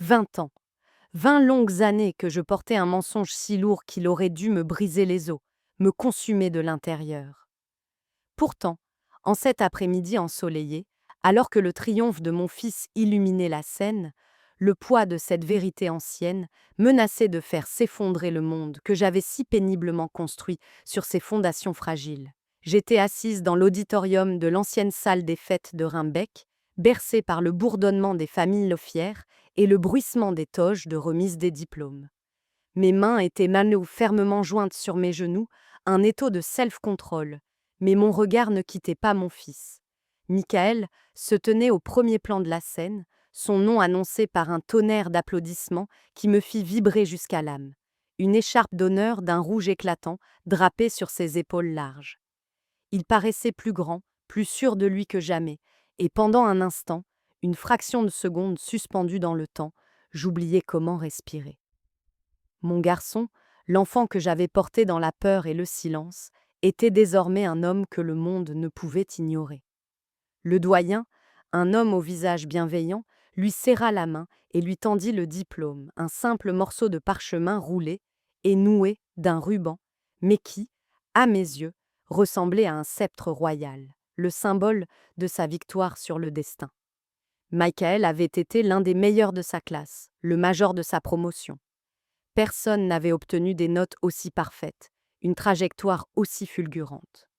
20 ans. 20 longues années que je portais un mensonge si lourd qu'il aurait dû me briser les os, me consumer de l'intérieur. Pourtant, en cet après-midi ensoleillé, alors que le triomphe de mon fils illuminait la scène, le poids de cette vérité ancienne menaçait de faire s'effondrer le monde que j'avais si péniblement construit sur ses fondations fragiles. J'étais assise dans l'auditorium de l'ancienne salle des fêtes de Rimbec, bercée par le bourdonnement des familles Loffière et le bruissement des toges de remise des diplômes. Mes mains étaient fermement jointes sur mes genoux, un étau de self-control, mais mon regard ne quittait pas mon fils. Michael se tenait au premier plan de la scène, son nom annoncé par un tonnerre d'applaudissements qui me fit vibrer jusqu'à l'âme. Une écharpe d'honneur d'un rouge éclatant drapée sur ses épaules larges. Il paraissait plus grand, plus sûr de lui que jamais, et pendant un instant, une fraction de seconde suspendue dans le temps, j'oubliais comment respirer. Mon garçon, l'enfant que j'avais porté dans la peur et le silence, était désormais un homme que le monde ne pouvait ignorer. Le doyen, un homme au visage bienveillant, lui serra la main et lui tendit le diplôme, un simple morceau de parchemin roulé et noué d'un ruban, mais qui, à mes yeux, ressemblait à un sceptre royal, le symbole de sa victoire sur le destin. Michael avait été l'un des meilleurs de sa classe, le major de sa promotion. Personne n'avait obtenu des notes aussi parfaites, une trajectoire aussi fulgurante.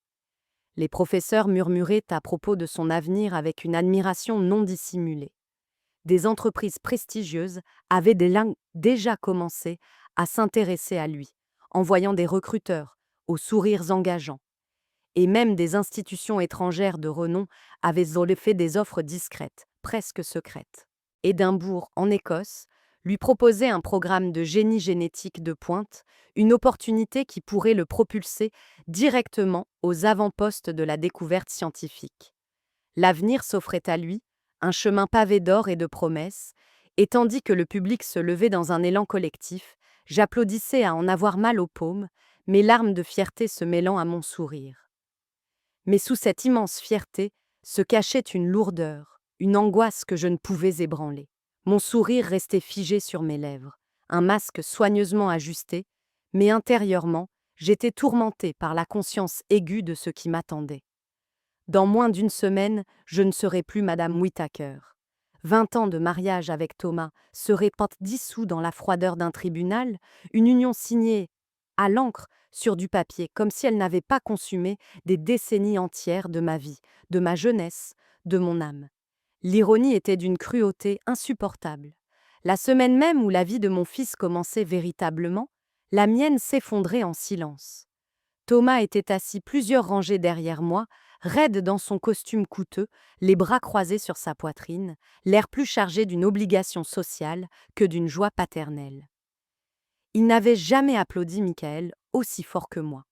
Les professeurs murmuraient à propos de son avenir avec une admiration non dissimulée. Des entreprises prestigieuses avaient déjà commencé à s'intéresser à lui, envoyant des recruteurs, aux sourires engageants. Et même des institutions étrangères de renom avaient fait des offres discrètes, presque secrètes. Édimbourg, en Écosse, lui proposait un programme de génie génétique de pointe, une opportunité qui pourrait le propulser directement aux avant-postes de la découverte scientifique. L'avenir s'offrait à lui, un chemin pavé d'or et de promesses, et tandis que le public se levait dans un élan collectif, j'applaudissais à en avoir mal aux paumes, mes larmes de fierté se mêlant à mon sourire. Mais sous cette immense fierté se cachait une lourdeur, une angoisse que je ne pouvais ébranler. Mon sourire restait figé sur mes lèvres, un masque soigneusement ajusté, mais intérieurement, j'étais tourmentée par la conscience aiguë de ce qui m'attendait. Dans moins d'une semaine, je ne serai plus Madame Whittaker. 20 ans de mariage avec Thomas seraient dissous dans la froideur d'un tribunal, une union signée à l'encre sur du papier, comme si elle n'avait pas consumé des décennies entières de ma vie, de ma jeunesse, de mon âme. L'ironie était d'une cruauté insupportable. La semaine même où la vie de mon fils commençait véritablement, la mienne s'effondrait en silence. Thomas était assis plusieurs rangées derrière moi, raide dans son costume coûteux, les bras croisés sur sa poitrine, l'air plus chargé d'une obligation sociale que d'une joie paternelle. Il n'avait jamais applaudi Michael aussi fort que moi.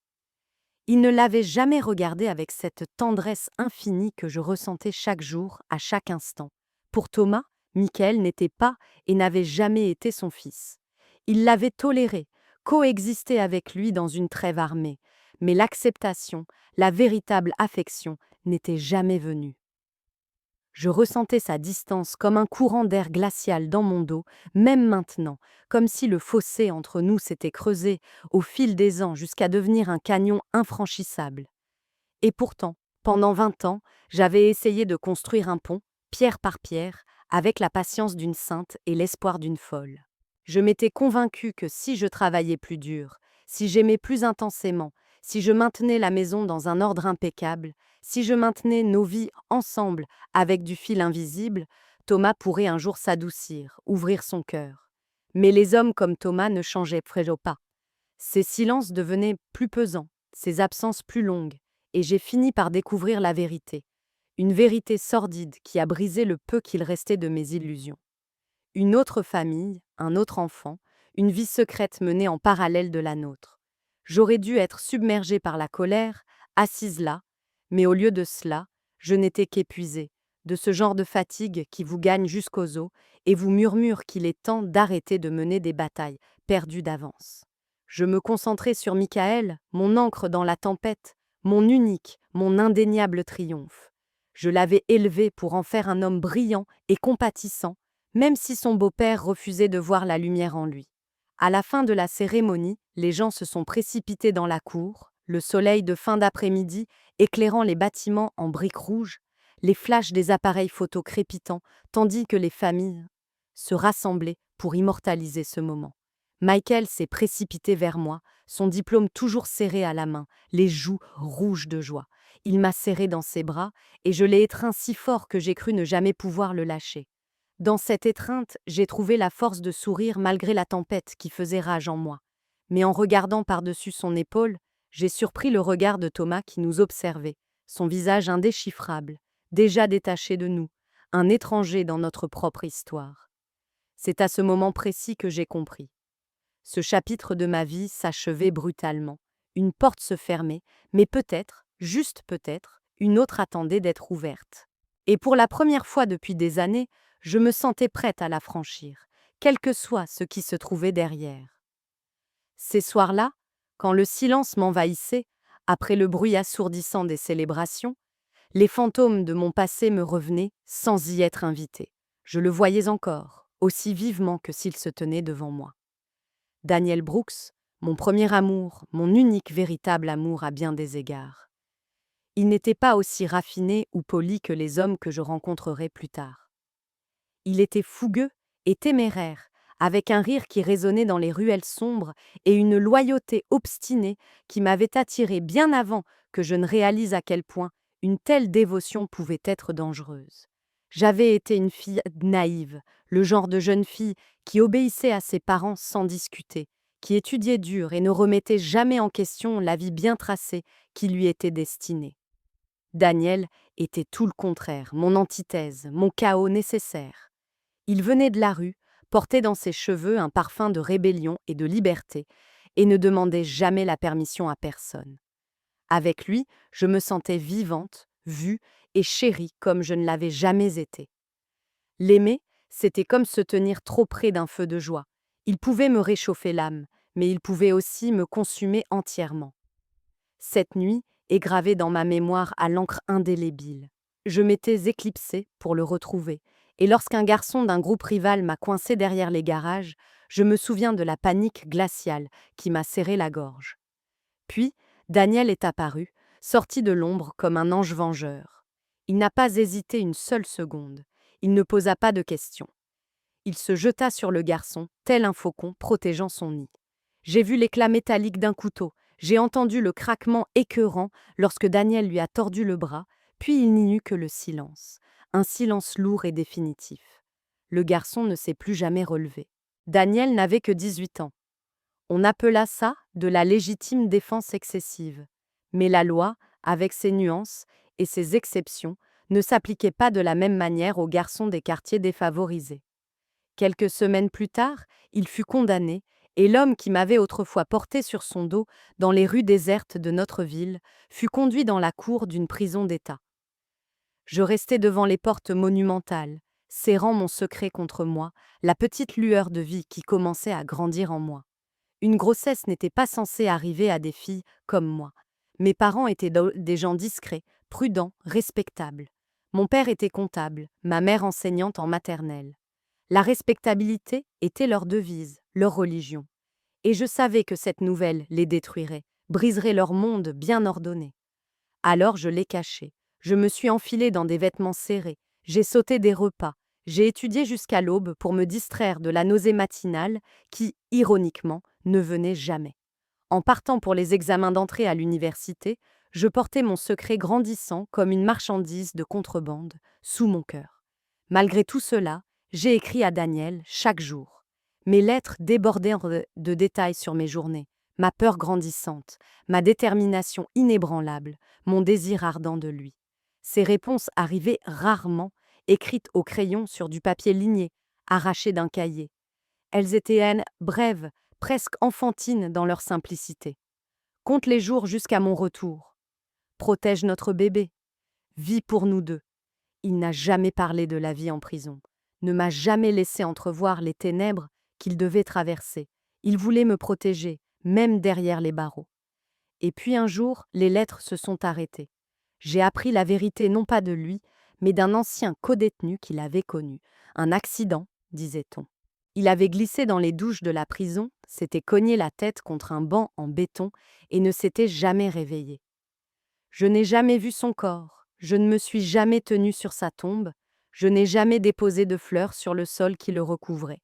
Il ne l'avait jamais regardé avec cette tendresse infinie que je ressentais chaque jour, à chaque instant. Pour Thomas, Michael n'était pas et n'avait jamais été son fils. Il l'avait toléré, coexisté avec lui dans une trêve armée, mais l'acceptation, la véritable affection, n'était jamais venue. Je ressentais sa distance comme un courant d'air glacial dans mon dos, même maintenant, comme si le fossé entre nous s'était creusé au fil des ans jusqu'à devenir un canyon infranchissable. Et pourtant, pendant 20 ans, j'avais essayé de construire un pont, pierre par pierre, avec la patience d'une sainte et l'espoir d'une folle. Je m'étais convaincue que si je travaillais plus dur, si j'aimais plus intensément, si je maintenais la maison dans un ordre impeccable, si je maintenais nos vies ensemble avec du fil invisible, Thomas pourrait un jour s'adoucir, ouvrir son cœur. Mais les hommes comme Thomas ne changeaient pas. Ses silences devenaient plus pesants, ses absences plus longues, et j'ai fini par découvrir la vérité. Une vérité sordide qui a brisé le peu qu'il restait de mes illusions. Une autre famille, un autre enfant, une vie secrète menée en parallèle de la nôtre. J'aurais dû être submergée par la colère, assise là, mais au lieu de cela, je n'étais qu'épuisée, de ce genre de fatigue qui vous gagne jusqu'aux os et vous murmure qu'il est temps d'arrêter de mener des batailles perdues d'avance. Je me concentrais sur Michael, mon ancre dans la tempête, mon unique, mon indéniable triomphe. Je l'avais élevé pour en faire un homme brillant et compatissant, même si son beau-père refusait de voir la lumière en lui. À la fin de la cérémonie, les gens se sont précipités dans la cour, le soleil de fin d'après-midi éclairant les bâtiments en briques rouges, les flashs des appareils photo crépitants, tandis que les familles se rassemblaient pour immortaliser ce moment. Michael s'est précipité vers moi, son diplôme toujours serré à la main, les joues rouges de joie. Il m'a serré dans ses bras, et je l'ai étreint si fort que j'ai cru ne jamais pouvoir le lâcher. Dans cette étreinte, j'ai trouvé la force de sourire malgré la tempête qui faisait rage en moi. Mais en regardant par-dessus son épaule, j'ai surpris le regard de Thomas qui nous observait, son visage indéchiffrable, déjà détaché de nous, un étranger dans notre propre histoire. C'est à ce moment précis que j'ai compris. Ce chapitre de ma vie s'achevait brutalement. Une porte se fermait, mais peut-être, juste peut-être, une autre attendait d'être ouverte. Et pour la première fois depuis des années, je me sentais prête à la franchir, quel que soit ce qui se trouvait derrière. Ces soirs-là, quand le silence m'envahissait, après le bruit assourdissant des célébrations, les fantômes de mon passé me revenaient sans y être invité. Je le voyais encore, aussi vivement que s'il se tenait devant moi. Daniel Brooks, mon premier amour, mon unique véritable amour à bien des égards. Il n'était pas aussi raffiné ou poli que les hommes que je rencontrerai plus tard. Il était fougueux et téméraire, avec un rire qui résonnait dans les ruelles sombres et une loyauté obstinée qui m'avait attiré bien avant que je ne réalise à quel point une telle dévotion pouvait être dangereuse. J'avais été une fille naïve, le genre de jeune fille qui obéissait à ses parents sans discuter, qui étudiait dur et ne remettait jamais en question la vie bien tracée qui lui était destinée. Daniel était tout le contraire, mon antithèse, mon chaos nécessaire. Il venait de la rue, portait dans ses cheveux un parfum de rébellion et de liberté, et ne demandait jamais la permission à personne. Avec lui, je me sentais vivante, vue et chérie comme je ne l'avais jamais été. L'aimer, c'était comme se tenir trop près d'un feu de joie. Il pouvait me réchauffer l'âme, mais il pouvait aussi me consumer entièrement. Cette nuit est gravée dans ma mémoire à l'encre indélébile. Je m'étais éclipsée pour le retrouver, et lorsqu'un garçon d'un groupe rival m'a coincé derrière les garages, je me souviens de la panique glaciale qui m'a serré la gorge. Puis, Daniel est apparu, sorti de l'ombre comme un ange vengeur. Il n'a pas hésité une seule seconde. Il ne posa pas de questions. Il se jeta sur le garçon, tel un faucon protégeant son nid. J'ai vu l'éclat métallique d'un couteau, j'ai entendu le craquement écœurant lorsque Daniel lui a tordu le bras, puis il n'y eut que le silence, un silence lourd et définitif. Le garçon ne s'est plus jamais relevé. Daniel n'avait que 18 ans. On appela ça de la légitime défense excessive. Mais la loi, avec ses nuances et ses exceptions, ne s'appliquait pas de la même manière aux garçons des quartiers défavorisés. Quelques semaines plus tard, il fut condamné, et l'homme qui m'avait autrefois porté sur son dos dans les rues désertes de notre ville fut conduit dans la cour d'une prison d'État. Je restai devant les portes monumentales, serrant mon secret contre moi, la petite lueur de vie qui commençait à grandir en moi. Une grossesse n'était pas censée arriver à des filles comme moi. Mes parents étaient des gens discrets, prudents, respectables. Mon père était comptable, ma mère enseignante en maternelle. La respectabilité était leur devise, leur religion. Et je savais que cette nouvelle les détruirait, briserait leur monde bien ordonné. Alors je l'ai caché. Je me suis enfilée dans des vêtements serrés. J'ai sauté des repas. J'ai étudié jusqu'à l'aube pour me distraire de la nausée matinale qui, ironiquement, ne venait jamais. En partant pour les examens d'entrée à l'université, je portais mon secret grandissant comme une marchandise de contrebande sous mon cœur. Malgré tout cela, j'ai écrit à Daniel chaque jour. Mes lettres débordaient de détails sur mes journées, ma peur grandissante, ma détermination inébranlable, mon désir ardent de lui. Ces réponses arrivaient rarement, écrites au crayon sur du papier ligné, arraché d'un cahier. Elles étaient brèves, presque enfantines dans leur simplicité. Compte les jours jusqu'à mon retour. Protège notre bébé. Vis pour nous deux. Il n'a jamais parlé de la vie en prison, ne m'a jamais laissé entrevoir les ténèbres qu'il devait traverser. Il voulait me protéger, même derrière les barreaux. Et puis un jour, les lettres se sont arrêtées. J'ai appris la vérité non pas de lui, mais d'un ancien codétenu qu'il avait connu. Un accident, disait-on. Il avait glissé dans les douches de la prison, s'était cogné la tête contre un banc en béton et ne s'était jamais réveillé. Je n'ai jamais vu son corps, je ne me suis jamais tenue sur sa tombe, je n'ai jamais déposé de fleurs sur le sol qui le recouvrait.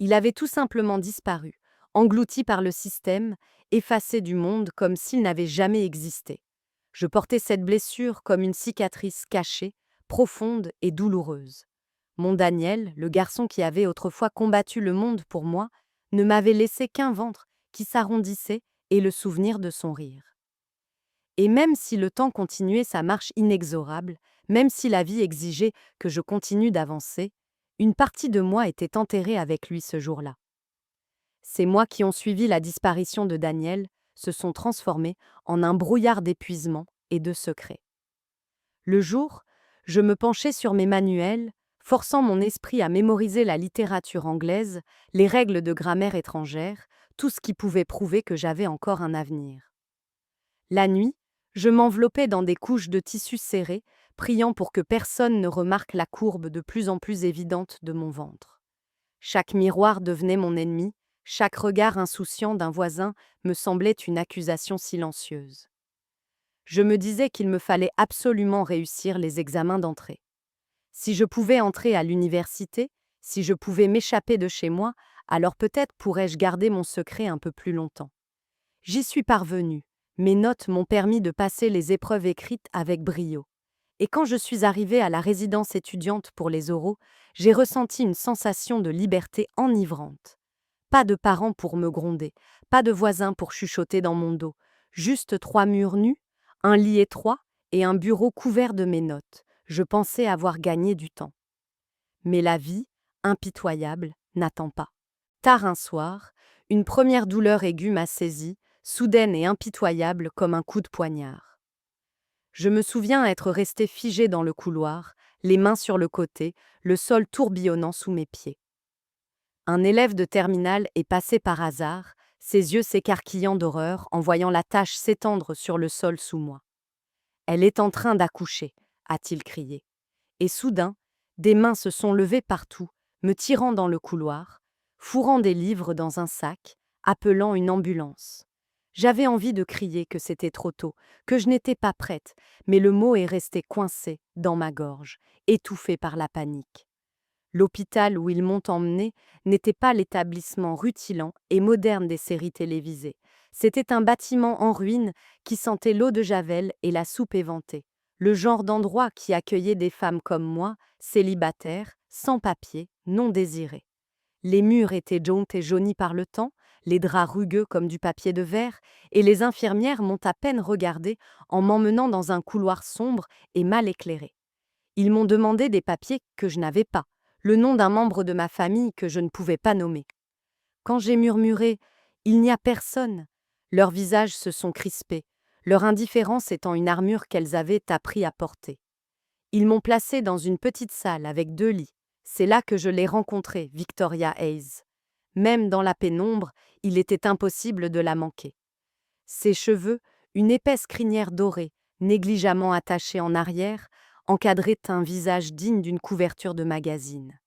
Il avait tout simplement disparu, englouti par le système, effacé du monde comme s'il n'avait jamais existé. Je portais cette blessure comme une cicatrice cachée, profonde et douloureuse. Mon Daniel, le garçon qui avait autrefois combattu le monde pour moi, ne m'avait laissé qu'un ventre qui s'arrondissait et le souvenir de son rire. Et même si le temps continuait sa marche inexorable, même si la vie exigeait que je continue d'avancer, une partie de moi était enterrée avec lui ce jour-là. Ces mois qui ont suivi la disparition de Daniel se sont transformés en un brouillard d'épuisement et de secrets. Le jour, je me penchais sur mes manuels, forçant mon esprit à mémoriser la littérature anglaise, les règles de grammaire étrangère, tout ce qui pouvait prouver que j'avais encore un avenir. La nuit, je m'enveloppais dans des couches de tissu serré, priant pour que personne ne remarque la courbe de plus en plus évidente de mon ventre. Chaque miroir devenait mon ennemi, chaque regard insouciant d'un voisin me semblait une accusation silencieuse. Je me disais qu'il me fallait absolument réussir les examens d'entrée. Si je pouvais entrer à l'université, si je pouvais m'échapper de chez moi, alors peut-être pourrais-je garder mon secret un peu plus longtemps. J'y suis parvenue. Mes notes m'ont permis de passer les épreuves écrites avec brio. Et quand je suis arrivée à la résidence étudiante pour les oraux, j'ai ressenti une sensation de liberté enivrante. Pas de parents pour me gronder, pas de voisins pour chuchoter dans mon dos, juste 3 murs nus, un lit étroit et un bureau couvert de mes notes. Je pensais avoir gagné du temps. Mais la vie, impitoyable, n'attend pas. Tard un soir, une première douleur aiguë m'a saisie, soudaine et impitoyable comme un coup de poignard. Je me souviens être restée figée dans le couloir, les mains sur le côté, le sol tourbillonnant sous mes pieds. Un élève de terminale est passé par hasard, ses yeux s'écarquillant d'horreur en voyant la tache s'étendre sur le sol sous moi. « Elle est en train d'accoucher », a-t-il crié. Et soudain, des mains se sont levées partout, me tirant dans le couloir, fourrant des livres dans un sac, appelant une ambulance. J'avais envie de crier que c'était trop tôt, que je n'étais pas prête, mais le mot est resté coincé dans ma gorge, étouffé par la panique. L'hôpital où ils m'ont emmené n'était pas l'établissement rutilant et moderne des séries télévisées. C'était un bâtiment en ruine qui sentait l'eau de Javel et la soupe éventée. Le genre d'endroit qui accueillait des femmes comme moi, célibataires, sans papier, non désirées. Les murs étaient jaunes et jaunis par le temps, les draps rugueux comme du papier de verre, et les infirmières m'ont à peine regardé en m'emmenant dans un couloir sombre et mal éclairé. Ils m'ont demandé des papiers que je n'avais pas, le nom d'un membre de ma famille que je ne pouvais pas nommer. Quand j'ai murmuré « Il n'y a personne », leurs visages se sont crispés, leur indifférence étant une armure qu'elles avaient appris à porter. Ils m'ont placée dans une petite salle avec 2 lits. C'est là que je l'ai rencontrée, Victoria Hayes. Même dans la pénombre, il était impossible de la manquer. Ses cheveux, une épaisse crinière dorée, négligemment attachée en arrière, encadraient un visage digne d'une couverture de magazine.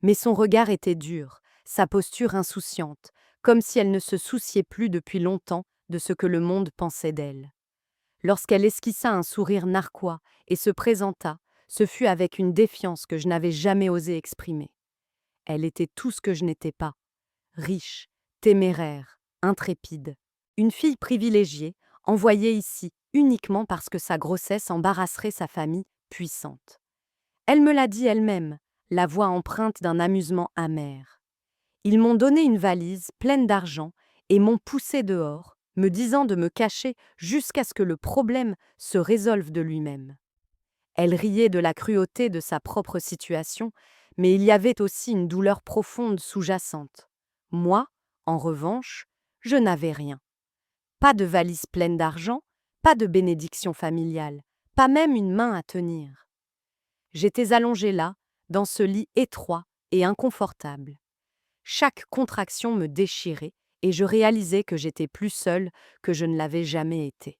Mais son regard était dur, sa posture insouciante, comme si elle ne se souciait plus depuis longtemps de ce que le monde pensait d'elle. Lorsqu'elle esquissa un sourire narquois et se présenta, ce fut avec une défiance que je n'avais jamais osé exprimer. Elle était tout ce que je n'étais pas. Riche, téméraire, intrépide. Une fille privilégiée, envoyée ici uniquement parce que sa grossesse embarrasserait sa famille puissante. Elle me l'a dit elle-même, la voix empreinte d'un amusement amer. Ils m'ont donné une valise pleine d'argent et m'ont poussée dehors, me disant de me cacher jusqu'à ce que le problème se résolve de lui-même. Elle riait de la cruauté de sa propre situation, mais il y avait aussi une douleur profonde sous-jacente. Moi, en revanche, je n'avais rien. Pas de valise pleine d'argent, pas de bénédiction familiale, pas même une main à tenir. J'étais allongée là, dans ce lit étroit et inconfortable. Chaque contraction me déchirait et je réalisais que j'étais plus seule que je ne l'avais jamais été.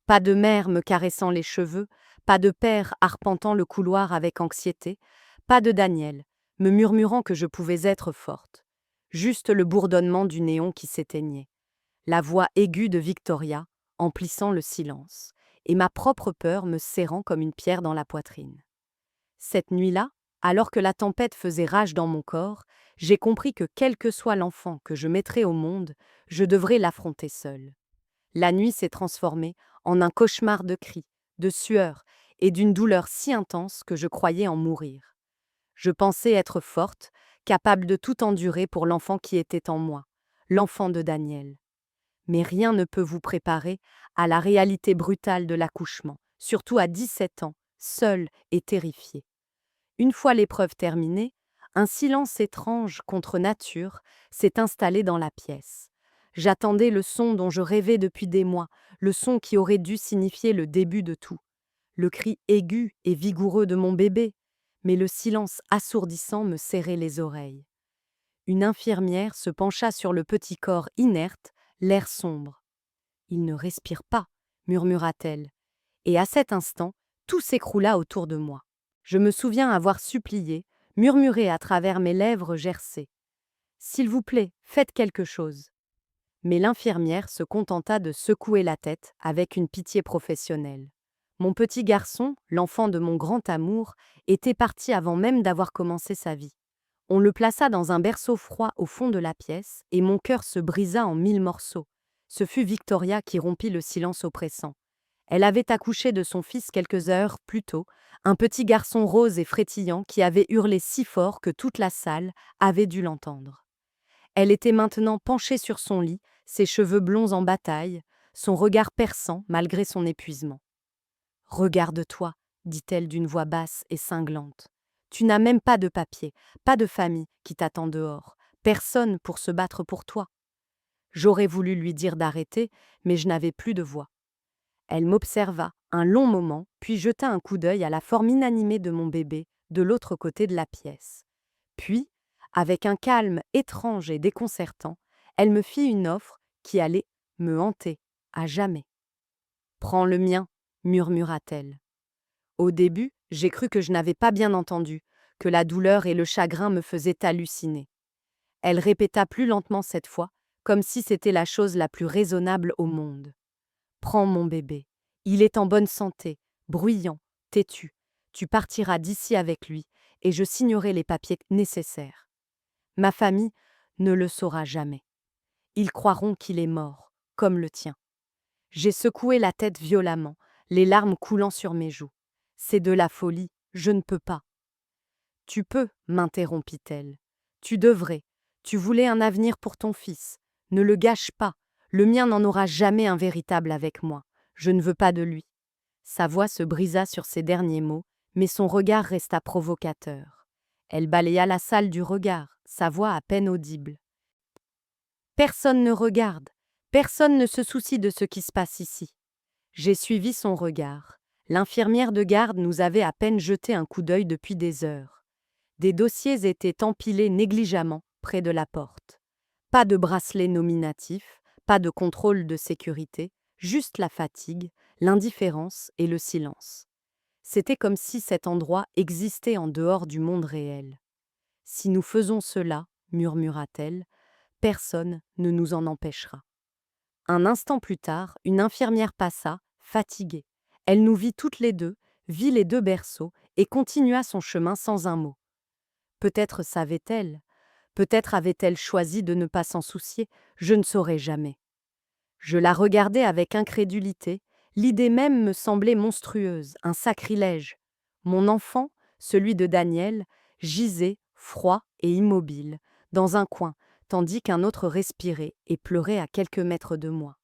Pas de mère me caressant les cheveux, pas de père arpentant le couloir avec anxiété, pas de Daniel, me murmurant que je pouvais être forte. Juste le bourdonnement du néon qui s'éteignait, la voix aiguë de Victoria, emplissant le silence, et ma propre peur me serrant comme une pierre dans la poitrine. Cette nuit-là, alors que la tempête faisait rage dans mon corps, j'ai compris que quel que soit l'enfant que je mettrais au monde, je devrais l'affronter seule. La nuit s'est transformée en un cauchemar de cris, de sueur et d'une douleur si intense que je croyais en mourir. Je pensais être forte, capable de tout endurer pour l'enfant qui était en moi, l'enfant de Daniel. Mais rien ne peut vous préparer à la réalité brutale de l'accouchement, surtout à 17 ans, seule et terrifiée. Une fois l'épreuve terminée, un silence étrange contre nature s'est installé dans la pièce. J'attendais le son dont je rêvais depuis des mois, le son qui aurait dû signifier le début de tout, le cri aigu et vigoureux de mon bébé, mais le silence assourdissant me serrait les oreilles. Une infirmière se pencha sur le petit corps inerte, l'air sombre. « Il ne respire pas », murmura-t-elle, et à cet instant, tout s'écroula autour de moi. Je me souviens avoir supplié, murmuré à travers mes lèvres gercées. « S'il vous plaît, faites quelque chose. » Mais l'infirmière se contenta de secouer la tête avec une pitié professionnelle. Mon petit garçon, l'enfant de mon grand amour, était parti avant même d'avoir commencé sa vie. On le plaça dans un berceau froid au fond de la pièce et mon cœur se brisa en 1000 morceaux. Ce fut Victoria qui rompit le silence oppressant. Elle avait accouché de son fils quelques heures plus tôt, un petit garçon rose et frétillant qui avait hurlé si fort que toute la salle avait dû l'entendre. Elle était maintenant penchée sur son lit, ses cheveux blonds en bataille, son regard perçant malgré son épuisement. « Regarde-toi, dit-elle d'une voix basse et cinglante. Tu n'as même pas de papier, pas de famille qui t'attend dehors, personne pour se battre pour toi. » J'aurais voulu lui dire d'arrêter, mais je n'avais plus de voix. Elle m'observa un long moment, puis jeta un coup d'œil à la forme inanimée de mon bébé, de l'autre côté de la pièce. Puis, avec un calme étrange et déconcertant, elle me fit une offre qui allait me hanter à jamais. « Prends le mien, murmura-t-elle. Au début, j'ai cru que je n'avais pas bien entendu, que la douleur et le chagrin me faisaient halluciner. Elle répéta plus lentement cette fois, comme si c'était la chose la plus raisonnable au monde. « Prends mon bébé. Il est en bonne santé, bruyant, têtu. Tu partiras d'ici avec lui, et je signerai les papiers nécessaires. Ma famille ne le saura jamais. Ils croiront qu'il est mort, comme le tien. » J'ai secoué la tête violemment, les larmes coulant sur mes joues. « C'est de la folie, je ne peux pas. »« Tu peux, m'interrompit-elle. Tu devrais. Tu voulais un avenir pour ton fils. Ne le gâche pas. Le mien n'en aura jamais un véritable avec moi. Je ne veux pas de lui. » Sa voix se brisa sur ces derniers mots, mais son regard resta provocateur. Elle balaya la salle du regard, sa voix à peine audible. « Personne ne regarde. Personne ne se soucie de ce qui se passe ici. » J'ai suivi son regard. L'infirmière de garde nous avait à peine jeté un coup d'œil depuis des heures. Des dossiers étaient empilés négligemment près de la porte. Pas de bracelet nominatif, pas de contrôle de sécurité, juste la fatigue, l'indifférence et le silence. C'était comme si cet endroit existait en dehors du monde réel. « Si nous faisons cela, murmura-t-elle, personne ne nous en empêchera. » Un instant plus tard, une infirmière passa, fatiguée. Elle nous vit toutes les deux, vit les deux berceaux et continua son chemin sans un mot. Peut-être savait-elle, peut-être avait-elle choisi de ne pas s'en soucier, je ne saurais jamais. Je la regardais avec incrédulité, l'idée même me semblait monstrueuse, un sacrilège. Mon enfant, celui de Daniel, gisait, froid et immobile, dans un coin, tandis qu'un autre respirait et pleurait à quelques mètres de moi.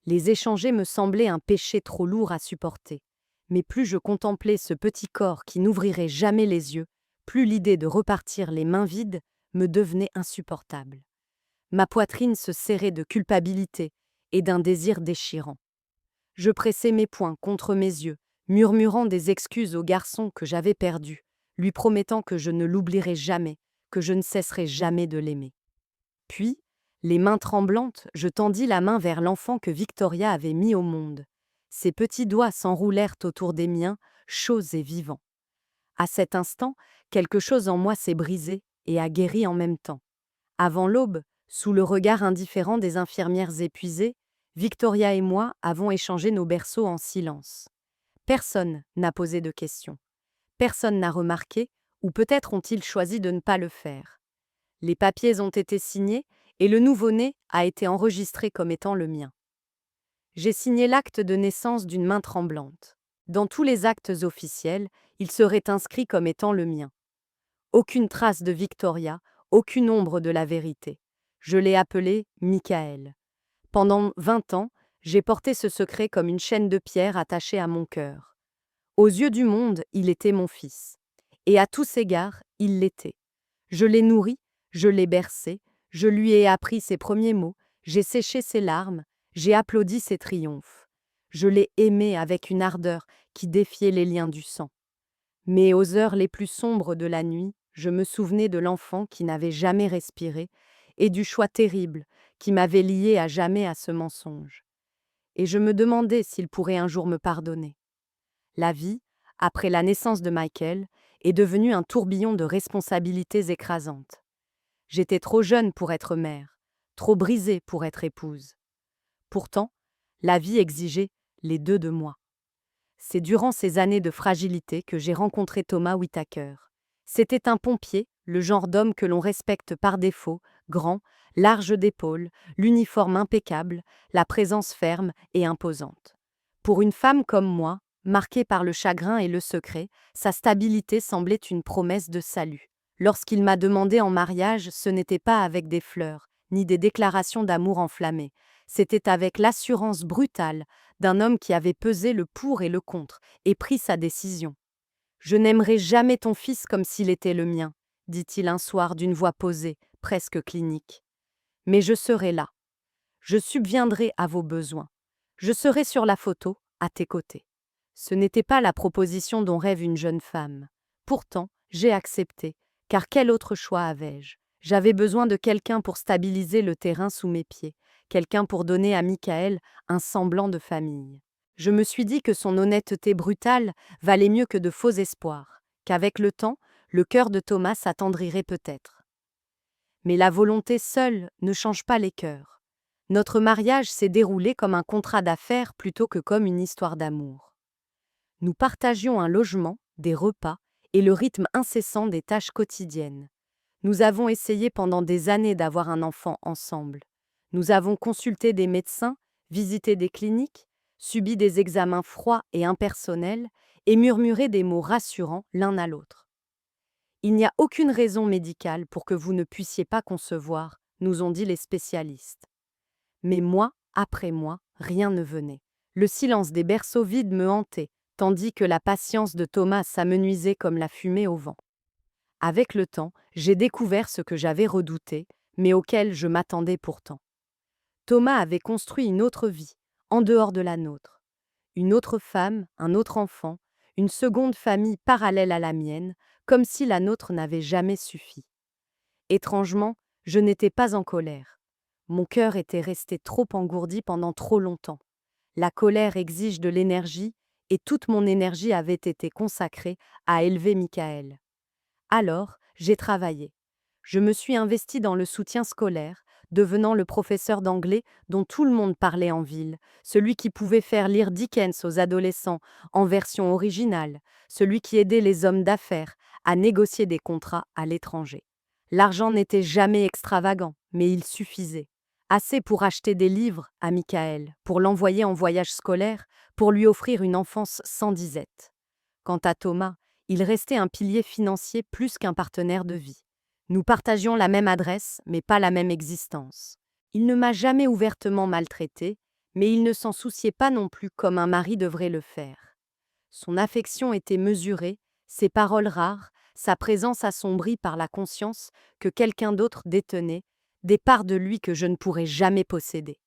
Les échanger me semblait un péché trop lourd à supporter, mais plus je contemplais ce petit corps qui n'ouvrirait jamais les yeux, plus l'idée de repartir les mains vides me devenait insupportable. Ma poitrine se serrait de culpabilité et d'un désir déchirant. Je pressais mes poings contre mes yeux, murmurant des excuses au garçon que j'avais perdu, lui promettant que je ne l'oublierais jamais, que je ne cesserais jamais de l'aimer. Puis, les mains tremblantes, je tendis la main vers l'enfant que Victoria avait mis au monde. Ses petits doigts s'enroulèrent autour des miens, chauds et vivants. À cet instant, quelque chose en moi s'est brisé et a guéri en même temps. Avant l'aube, sous le regard indifférent des infirmières épuisées, Victoria et moi avons échangé nos berceaux en silence. Personne n'a posé de questions. Personne n'a remarqué, ou peut-être ont-ils choisi de ne pas le faire. Les papiers ont été signés et le nouveau-né a été enregistré comme étant le mien. J'ai signé l'acte de naissance d'une main tremblante. Dans tous les actes officiels, il serait inscrit comme étant le mien. Aucune trace de Victoria, aucune ombre de la vérité. Je l'ai appelé Michael. Pendant 20 ans, j'ai porté ce secret comme une chaîne de pierre attachée à mon cœur. Aux yeux du monde, il était mon fils. Et à tous égards, il l'était. Je l'ai nourri, je l'ai bercé, je lui ai appris ses premiers mots, j'ai séché ses larmes, j'ai applaudi ses triomphes. Je l'ai aimé avec une ardeur qui défiait les liens du sang. Mais aux heures les plus sombres de la nuit, je me souvenais de l'enfant qui n'avait jamais respiré et du choix terrible qui m'avait lié à jamais à ce mensonge. Et je me demandais s'il pourrait un jour me pardonner. La vie, après la naissance de Michael, est devenue un tourbillon de responsabilités écrasantes. J'étais trop jeune pour être mère, trop brisée pour être épouse. Pourtant, la vie exigeait les deux de moi. C'est durant ces années de fragilité que j'ai rencontré Thomas Whittaker. C'était un pompier, le genre d'homme que l'on respecte par défaut, grand, large d'épaules, l'uniforme impeccable, la présence ferme et imposante. Pour une femme comme moi, marquée par le chagrin et le secret, sa stabilité semblait une promesse de salut. Lorsqu'il m'a demandé en mariage, ce n'était pas avec des fleurs, ni des déclarations d'amour enflammées. C'était avec l'assurance brutale d'un homme qui avait pesé le pour et le contre et pris sa décision. Je n'aimerai jamais ton fils comme s'il était le mien, dit-il un soir d'une voix posée, presque clinique. Mais je serai là. Je subviendrai à vos besoins. Je serai sur la photo, à tes côtés. Ce n'était pas la proposition dont rêve une jeune femme. Pourtant, j'ai accepté, car quel autre choix avais-je? J'avais besoin de quelqu'un pour stabiliser le terrain sous mes pieds, quelqu'un pour donner à Michael un semblant de famille. Je me suis dit que son honnêteté brutale valait mieux que de faux espoirs, qu'avec le temps, le cœur de Thomas s'attendrirait peut-être. Mais la volonté seule ne change pas les cœurs. Notre mariage s'est déroulé comme un contrat d'affaires plutôt que comme une histoire d'amour. Nous partagions un logement, des repas et le rythme incessant des tâches quotidiennes. Nous avons essayé pendant des années d'avoir un enfant ensemble. Nous avons consulté des médecins, visité des cliniques, subi des examens froids et impersonnels et murmuré des mots rassurants l'un à l'autre. Il n'y a aucune raison médicale pour que vous ne puissiez pas concevoir, nous ont dit les spécialistes. Mais mois après mois, rien ne venait. Le silence des berceaux vides me hantait, tandis que la patience de Thomas s'amenuisait comme la fumée au vent. Avec le temps, j'ai découvert ce que j'avais redouté, mais auquel je m'attendais pourtant. Thomas avait construit une autre vie, en dehors de la nôtre. Une autre femme, un autre enfant, une seconde famille parallèle à la mienne, comme si la nôtre n'avait jamais suffi. Étrangement, je n'étais pas en colère. Mon cœur était resté trop engourdi pendant trop longtemps. La colère exige de l'énergie, et toute mon énergie avait été consacrée à élever Michael. Alors, j'ai travaillé. Je me suis investie dans le soutien scolaire, devenant le professeur d'anglais dont tout le monde parlait en ville, celui qui pouvait faire lire Dickens aux adolescents en version originale, celui qui aidait les hommes d'affaires à négocier des contrats à l'étranger. L'argent n'était jamais extravagant, mais il suffisait. Assez pour acheter des livres à Michael, pour l'envoyer en voyage scolaire, pour lui offrir une enfance sans disette. Quant à Thomas, il restait un pilier financier plus qu'un partenaire de vie. Nous partagions la même adresse, mais pas la même existence. Il ne m'a jamais ouvertement maltraité, mais il ne s'en souciait pas non plus comme un mari devrait le faire. Son affection était mesurée, ses paroles rares, sa présence assombrie par la conscience que quelqu'un d'autre détenait, des parts de lui que je ne pourrais jamais posséder.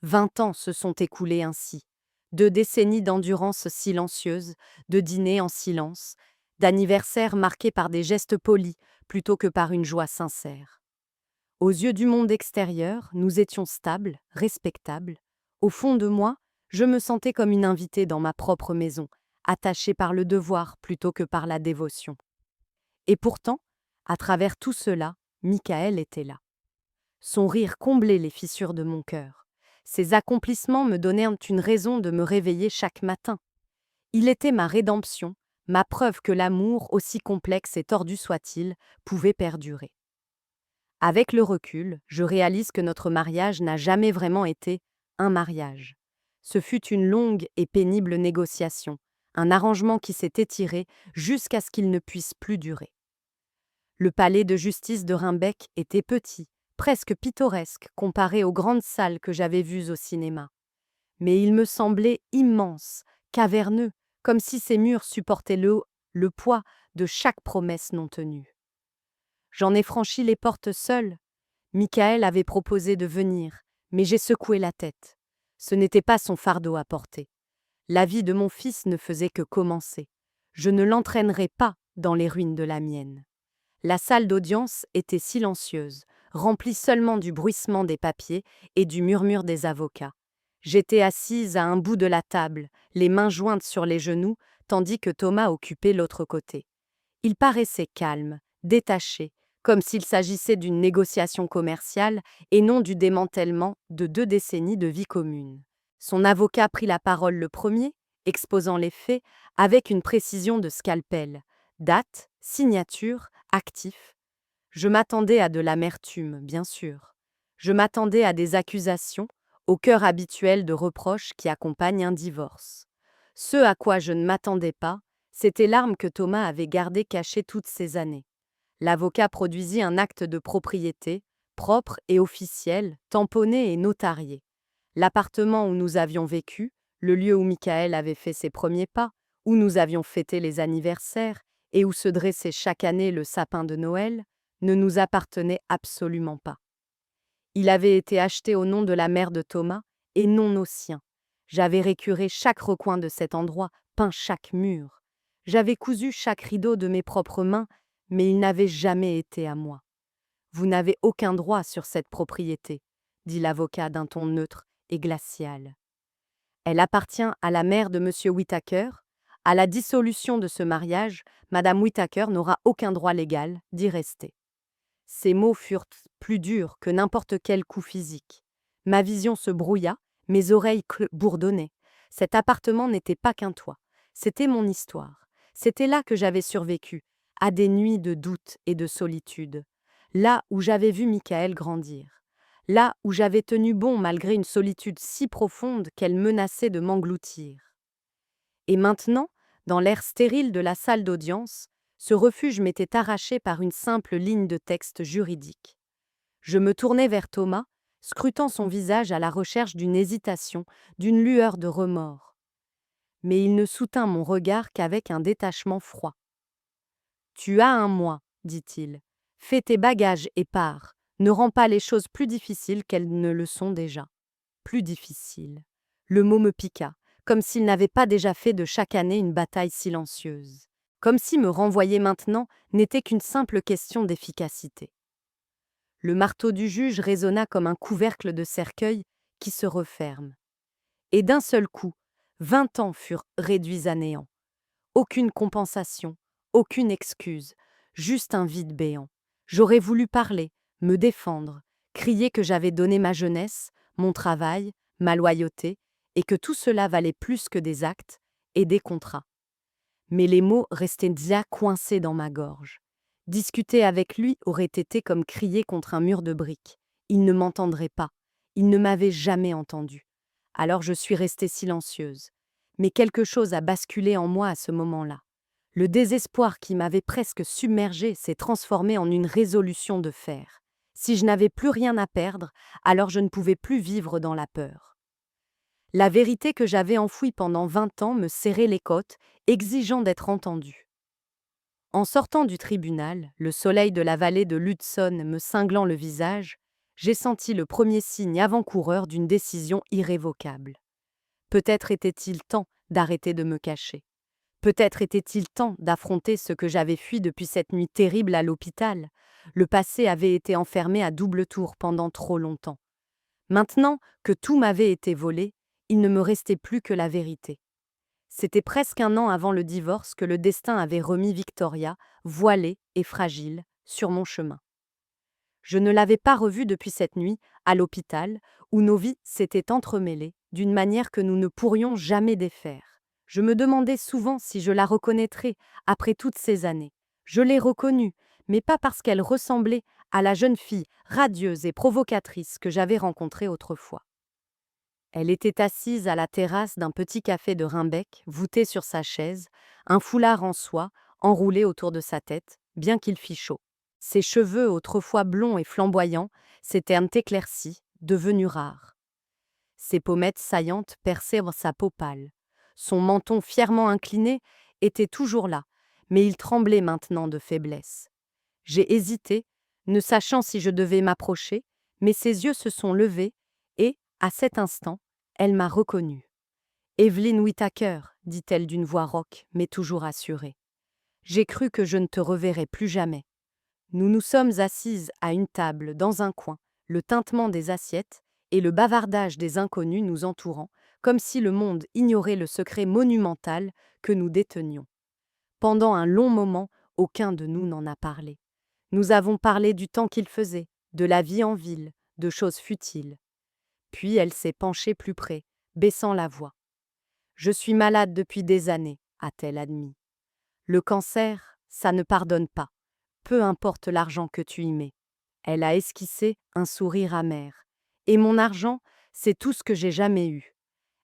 20 ans se sont écoulés ainsi. 2 décennies d'endurance silencieuse, de dîners en silence, d'anniversaires marqués par des gestes polis plutôt que par une joie sincère. Aux yeux du monde extérieur, nous étions stables, respectables. Au fond de moi, je me sentais comme une invitée dans ma propre maison, attachée par le devoir plutôt que par la dévotion. Et pourtant, à travers tout cela, Michael était là. Son rire comblait les fissures de mon cœur. Ses accomplissements me donnaient une raison de me réveiller chaque matin. Il était ma rédemption, ma preuve que l'amour, aussi complexe et tordu soit-il, pouvait perdurer. Avec le recul, je réalise que notre mariage n'a jamais vraiment été un mariage. Ce fut une longue et pénible négociation, un arrangement qui s'est étiré jusqu'à ce qu'il ne puisse plus durer. Le palais de justice de Rhimbek était petit, presque pittoresque comparé aux grandes salles que j'avais vues au cinéma. Mais il me semblait immense, caverneux, comme si ses murs supportaient le poids de chaque promesse non tenue. J'en ai franchi les portes seul. Michael avait proposé de venir, mais j'ai secoué la tête. Ce n'était pas son fardeau à porter. La vie de mon fils ne faisait que commencer. Je ne l'entraînerais pas dans les ruines de la mienne. La salle d'audience était silencieuse, remplie seulement du bruissement des papiers et du murmure des avocats. J'étais assise à un bout de la table, les mains jointes sur les genoux, tandis que Thomas occupait l'autre côté. Il paraissait calme, détaché, comme s'il s'agissait d'une négociation commerciale et non du démantèlement de 2 décennies de vie commune. Son avocat prit la parole le premier, exposant les faits avec une précision de scalpel. Date, signature, actif. Je m'attendais à de l'amertume, bien sûr. Je m'attendais à des accusations, au cœur habituel de reproches qui accompagnent un divorce. Ce à quoi je ne m'attendais pas, c'était l'arme que Thomas avait gardée cachée toutes ces années. L'avocat produisit un acte de propriété, propre et officiel, tamponné et notarié. L'appartement où nous avions vécu, le lieu où Michael avait fait ses premiers pas, où nous avions fêté les anniversaires et où se dressait chaque année le sapin de Noël, ne nous appartenait absolument pas. Il avait été acheté au nom de la mère de Thomas et non au sien. J'avais récuré chaque recoin de cet endroit, peint chaque mur. J'avais cousu chaque rideau de mes propres mains, mais il n'avait jamais été à moi. Vous n'avez aucun droit sur cette propriété, dit l'avocat d'un ton neutre et glacial. Elle appartient à la mère de M. Whittaker. À la dissolution de ce mariage, Mme Whittaker n'aura aucun droit légal d'y rester. Ces mots furent plus durs que n'importe quel coup physique. Ma vision se brouilla, mes oreilles bourdonnaient. Cet appartement n'était pas qu'un toit, c'était mon histoire. C'était là que j'avais survécu, à des nuits de doute et de solitude. Là où j'avais vu Michael grandir. Là où j'avais tenu bon malgré une solitude si profonde qu'elle menaçait de m'engloutir. Et maintenant, dans l'air stérile de la salle d'audience, ce refuge m'était arraché par une simple ligne de texte juridique. Je me tournai vers Thomas, scrutant son visage à la recherche d'une hésitation, d'une lueur de remords. Mais il ne soutint mon regard qu'avec un détachement froid. « Tu as un mois, dit-il. Fais tes bagages et pars. Ne rends pas les choses plus difficiles qu'elles ne le sont déjà. » Plus difficiles. Le mot me piqua, comme s'il n'avait pas déjà fait de chaque année une bataille silencieuse. Comme si me renvoyer maintenant n'était qu'une simple question d'efficacité. Le marteau du juge résonna comme un couvercle de cercueil qui se referme. Et d'un seul coup, 20 ans furent réduits à néant. Aucune compensation, aucune excuse, juste un vide béant. J'aurais voulu parler, me défendre, crier que j'avais donné ma jeunesse, mon travail, ma loyauté, et que tout cela valait plus que des actes et des contrats. Mais les mots restaient déjà coincés dans ma gorge. Discuter avec lui aurait été comme crier contre un mur de briques. Il ne m'entendrait pas. Il ne m'avait jamais entendue. Alors je suis restée silencieuse. Mais quelque chose a basculé en moi à ce moment-là. Le désespoir qui m'avait presque submergée s'est transformé en une résolution de fer. Si je n'avais plus rien à perdre, alors je ne pouvais plus vivre dans la peur. La vérité que j'avais enfouie pendant 20 ans me serrait les côtes, exigeant d'être entendue. En sortant du tribunal, le soleil de la vallée de l'Hudson me cinglant le visage, j'ai senti le premier signe avant-coureur d'une décision irrévocable. Peut-être était-il temps d'arrêter de me cacher. Peut-être était-il temps d'affronter ce que j'avais fui depuis cette nuit terrible à l'hôpital. Le passé avait été enfermé à double tour pendant trop longtemps. Maintenant que tout m'avait été volé, il ne me restait plus que la vérité. C'était presque un an avant le divorce que le destin avait remis Victoria, voilée et fragile, sur mon chemin. Je ne l'avais pas revue depuis cette nuit, à l'hôpital, où nos vies s'étaient entremêlées d'une manière que nous ne pourrions jamais défaire. Je me demandais souvent si je la reconnaîtrais après toutes ces années. Je l'ai reconnue, mais pas parce qu'elle ressemblait à la jeune fille radieuse et provocatrice que j'avais rencontrée autrefois. Elle était assise à la terrasse d'un petit café de Rimbec, voûtée sur sa chaise, un foulard en soie enroulé autour de sa tête, bien qu'il fît chaud. Ses cheveux, autrefois blonds et flamboyants, s'étaient éclaircis, devenus rares. Ses pommettes saillantes perçaient sa peau pâle. Son menton fièrement incliné était toujours là, mais il tremblait maintenant de faiblesse. J'ai hésité, ne sachant si je devais m'approcher, mais ses yeux se sont levés et, à cet instant, elle m'a reconnue. Evelyn Whittaker, dit-elle d'une voix rauque, mais toujours assurée. J'ai cru que je ne te reverrais plus jamais. Nous nous sommes assises à une table dans un coin, le tintement des assiettes et le bavardage des inconnus nous entourant, comme si le monde ignorait le secret monumental que nous détenions. Pendant un long moment, aucun de nous n'en a parlé. Nous avons parlé du temps qu'il faisait, de la vie en ville, de choses futiles. Puis elle s'est penchée plus près, baissant la voix. « Je suis malade depuis des années, a-t-elle admis. Le cancer, ça ne pardonne pas. Peu importe l'argent que tu y mets. » Elle a esquissé un sourire amer. « Et mon argent, c'est tout ce que j'ai jamais eu. »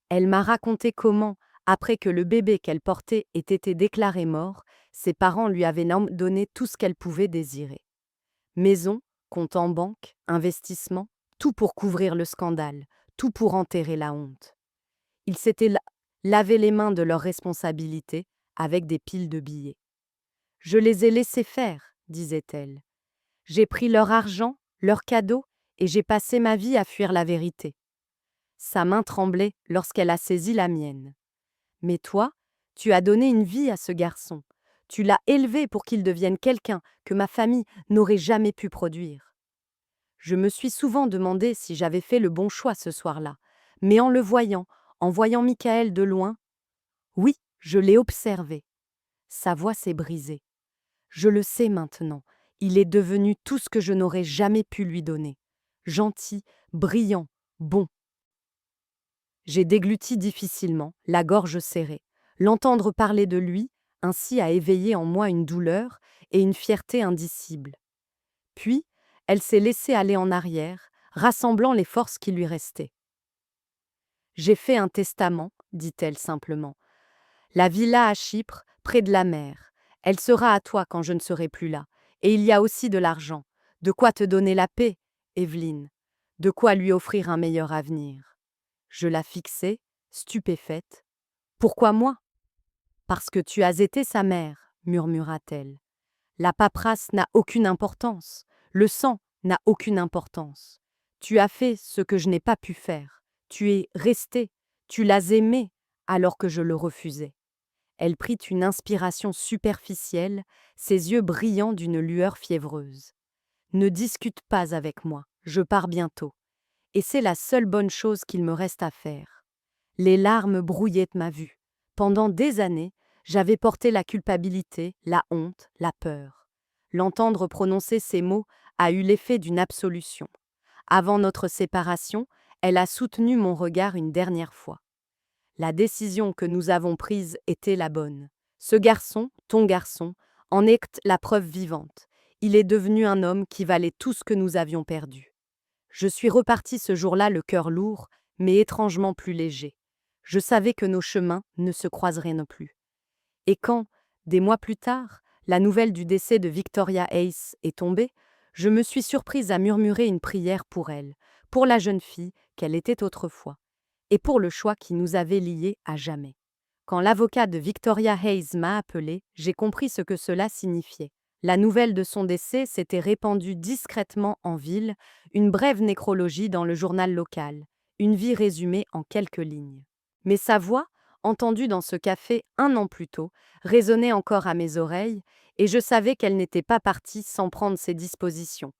Elle m'a raconté comment, après que le bébé qu'elle portait ait été déclaré mort, ses parents lui avaient donné tout ce qu'elle pouvait désirer. Maison, compte en banque, investissement, tout pour couvrir le scandale, tout pour enterrer la honte. Ils s'étaient lavé les mains de leurs responsabilités avec des piles de billets. « Je les ai laissés faire, disait-elle. J'ai pris leur argent, leurs cadeaux, et j'ai passé ma vie à fuir la vérité. » Sa main tremblait lorsqu'elle a saisi la mienne. « Mais toi, tu as donné une vie à ce garçon. Tu l'as élevé pour qu'il devienne quelqu'un que ma famille n'aurait jamais pu produire. » Je me suis souvent demandé si j'avais fait le bon choix ce soir-là, mais en le voyant, en voyant Michael de loin, oui, je l'ai observé. Sa voix s'est brisée. Je le sais maintenant, il est devenu tout ce que je n'aurais jamais pu lui donner. Gentil, brillant, bon. J'ai dégluti difficilement, la gorge serrée. L'entendre parler de lui, ainsi a éveillé en moi une douleur et une fierté indicibles. Puis, elle s'est laissée aller en arrière, rassemblant les forces qui lui restaient. « J'ai fait un testament, dit-elle simplement. La villa à Chypre, près de la mer. Elle sera à toi quand je ne serai plus là. Et il y a aussi de l'argent. De quoi te donner la paix, Evelyne. De quoi lui offrir un meilleur avenir. » Je la fixai, stupéfaite. « Pourquoi moi ? » ?»« Parce que tu as été sa mère, murmura-t-elle. La paperasse n'a aucune importance. Le sang n'a aucune importance. Tu as fait ce que je n'ai pas pu faire. Tu es resté. Tu l'as aimé alors que je le refusais. » Elle prit une inspiration superficielle, ses yeux brillants d'une lueur fiévreuse. « Ne discute pas avec moi, je pars bientôt. Et c'est la seule bonne chose qu'il me reste à faire. » Les larmes brouillaient ma vue. Pendant des années, j'avais porté la culpabilité, la honte, la peur. L'entendre prononcer ces mots a eu l'effet d'une absolution. Avant notre séparation, elle a soutenu mon regard une dernière fois. La décision que nous avons prise était la bonne. Ce garçon, ton garçon, en est la preuve vivante. Il est devenu un homme qui valait tout ce que nous avions perdu. Je suis repartie ce jour-là le cœur lourd, mais étrangement plus léger. Je savais que nos chemins ne se croiseraient non plus. Et quand, des mois plus tard, la nouvelle du décès de Victoria Hayes est tombée, je me suis surprise à murmurer une prière pour elle, pour la jeune fille qu'elle était autrefois, et pour le choix qui nous avait liés à jamais. Quand l'avocat de Victoria Hayes m'a appelée, j'ai compris ce que cela signifiait. La nouvelle de son décès s'était répandue discrètement en ville, une brève nécrologie dans le journal local, une vie résumée en quelques lignes. Mais sa voix, entendue dans ce café un an plus tôt, résonnait encore à mes oreilles, et je savais qu'elle n'était pas partie sans prendre ses dispositions.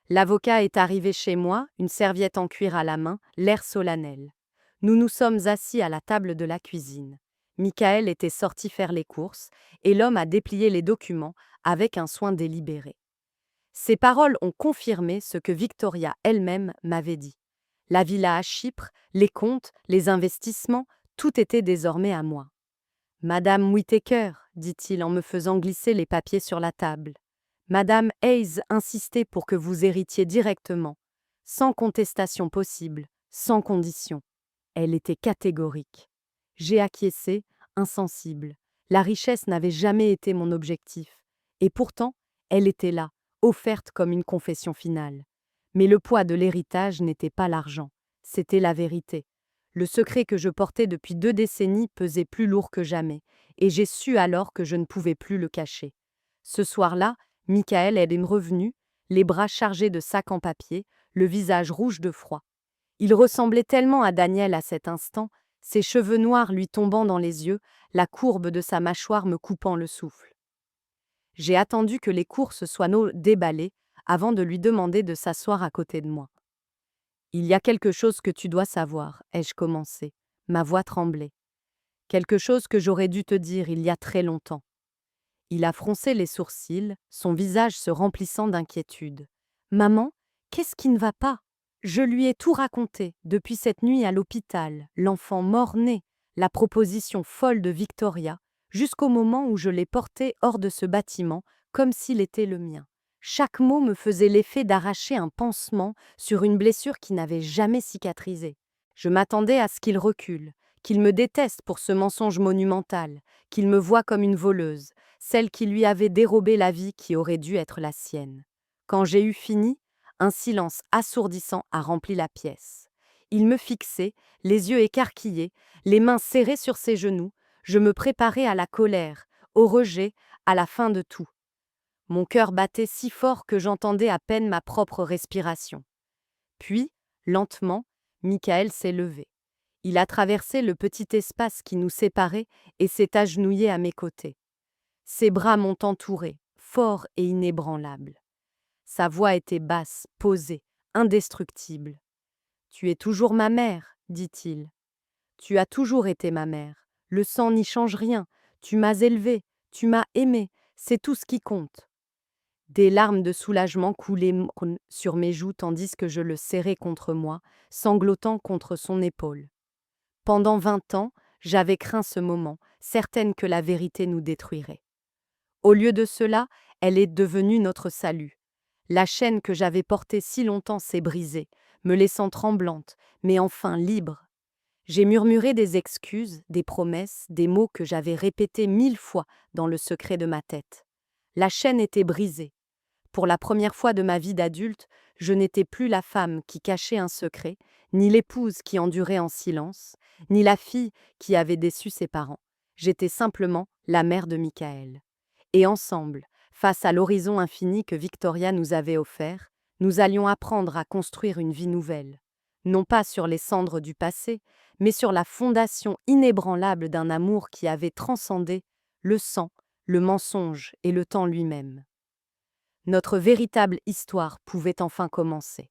L'avocat est arrivé chez moi, une serviette en cuir à la main, l'air solennel. Nous nous sommes assis à la table de la cuisine. Michael était sorti faire les courses, et l'homme a déplié les documents avec un soin délibéré. Ces paroles ont confirmé ce que Victoria elle-même m'avait dit. La villa à Chypre, les comptes, les investissements, tout était désormais à moi. Madame Whittaker, dit-il en me faisant glisser les papiers sur la table. Madame Hayes insistait pour que vous héritiez directement, sans contestation possible, sans condition. Elle était catégorique. J'ai acquiescé, insensible. La richesse n'avait jamais été mon objectif. Et pourtant, elle était là, offerte comme une confession finale. Mais le poids de l'héritage n'était pas l'argent, c'était la vérité. Le secret que je portais depuis 2 décennies pesait plus lourd que jamais, et j'ai su alors que je ne pouvais plus le cacher. Ce soir-là, Michael est revenu, les bras chargés de sacs en papier, le visage rouge de froid. Il ressemblait tellement à Daniel à cet instant, ses cheveux noirs lui tombant dans les yeux, la courbe de sa mâchoire me coupant le souffle. J'ai attendu que les courses soient déballées avant de lui demander de s'asseoir à côté de moi. Il y a quelque chose que tu dois savoir, ai-je commencé. Ma voix tremblait. Quelque chose que j'aurais dû te dire il y a très longtemps. Il a froncé les sourcils, son visage se remplissant d'inquiétude. Maman, qu'est-ce qui ne va pas? Je lui ai tout raconté, depuis cette nuit à l'hôpital, l'enfant mort-né, la proposition folle de Victoria, jusqu'au moment où je l'ai porté hors de ce bâtiment, comme s'il était le mien. Chaque mot me faisait l'effet d'arracher un pansement sur une blessure qui n'avait jamais cicatrisé. Je m'attendais à ce qu'il recule, qu'il me déteste pour ce mensonge monumental, qu'il me voie comme une voleuse, celle qui lui avait dérobé la vie qui aurait dû être la sienne. Quand j'ai eu fini, un silence assourdissant a rempli la pièce. Il me fixait, les yeux écarquillés, les mains serrées sur ses genoux. Je me préparais à la colère, au rejet, à la fin de tout. Mon cœur battait si fort que j'entendais à peine ma propre respiration. Puis, lentement, Michael s'est levé. Il a traversé le petit espace qui nous séparait et s'est agenouillé à mes côtés. Ses bras m'ont entouré, fort et inébranlable. Sa voix était basse, posée, indestructible. « Tu es toujours ma mère, dit-il. Tu as toujours été ma mère. Le sang n'y change rien. Tu m'as élevée, tu m'as aimée, c'est tout ce qui compte. » Des larmes de soulagement coulaient sur mes joues tandis que je le serrais contre moi, sanglotant contre son épaule. Pendant 20 ans, j'avais craint ce moment, certaine que la vérité nous détruirait. Au lieu de cela, elle est devenue notre salut. La chaîne que j'avais portée si longtemps s'est brisée, me laissant tremblante, mais enfin libre. J'ai murmuré des excuses, des promesses, des mots que j'avais répétés 1000 fois dans le secret de ma tête. La chaîne était brisée. Pour la première fois de ma vie d'adulte, je n'étais plus la femme qui cachait un secret, ni l'épouse qui endurait en silence, ni la fille qui avait déçu ses parents. J'étais simplement la mère de Michael. Et ensemble, face à l'horizon infini que Victoria nous avait offert, nous allions apprendre à construire une vie nouvelle. Non pas sur les cendres du passé, mais sur la fondation inébranlable d'un amour qui avait transcendé le sang, le mensonge et le temps lui-même. Notre véritable histoire pouvait enfin commencer.